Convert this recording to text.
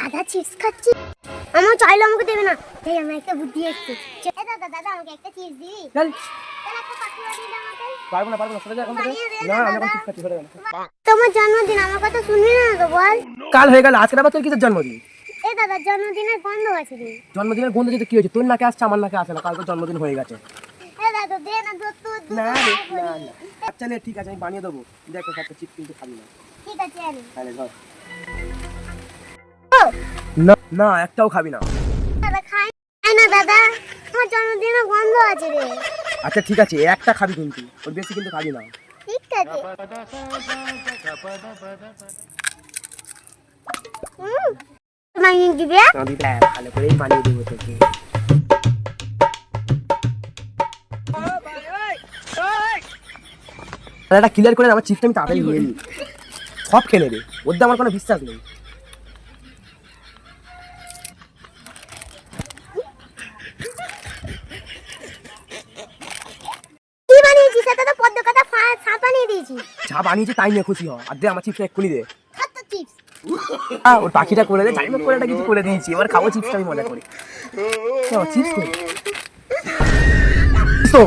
দাদা চিপস খাচ্ছি, আমার চাইলে আমাকে দেবে না। তাই আমি একটা বুদ্ধি এসেছি। দাদা দাদা আমাকে একটা চিপস দিবি? চল। একটা পাতুয়া দিন আমাকে। পারবো না সরে যা এখন থেকে। বানিয়ে দে না না আমি এখন দাদা। চিপস খাচ্ছি, সরে যা। তোমার জন্মদিন, আমার কথা শুনবি না তো বল। কাল হয়ে গেল, আজকে আবার তোর কিসের জন্মদিন? দাদার জন্মদিনের গন্ধ আছে রে। জন্মদিনের গন্ধ যেতে কি হয়েছে? তোর নাকে আসছে, আমার নাকে আসে না। কাল তো জন্মদিন হয়ে গেছে। দাদা দে না তো তুই। না রে, না না। আচ্ছা নে, ঠিক আছে আমি বানিয়ে দেবো। দেখ একটা চিপস কিন্তু খাবি না। ঠিক আছে আরে। তাহলে ধর। না না, একটাও খাবি না। দাদা খাই না দাদা, আমার জন্মদিনের গন্ধ আছে রে। আচ্ছা ঠিক আছে, একটা খাবি কিন্তু, ওর বেশি কিন্তু খাবি না। ঠিক আছে। বানিয়ে দিবে? আমি ভালো করেই বানিয়ে দেবো তোকে। এটা ক্লিয়ার করে আমার চিপসটা আমি তাড়াতাড়ি নিয়ে নিই। সব খেয়ে নেবে, ওর দিয়ে আমার কোনো বিশ্বাস নেই। কি বানিয়েছিস? এটা তো পদ্ম কথা সাপ বানিয়ে দিয়েছি। যা বানিয়েছে তাই নিয়ে খুশি হ, আর দে আমার চিপসটা এক্ষুনি দে। কত চিপস? ওর পাখিটা করে দে, যাই হোক করে একটা কিছু করে দিয়েছি, এবার খাবো চিপসটা আমি মজা করি। চিপস করি তো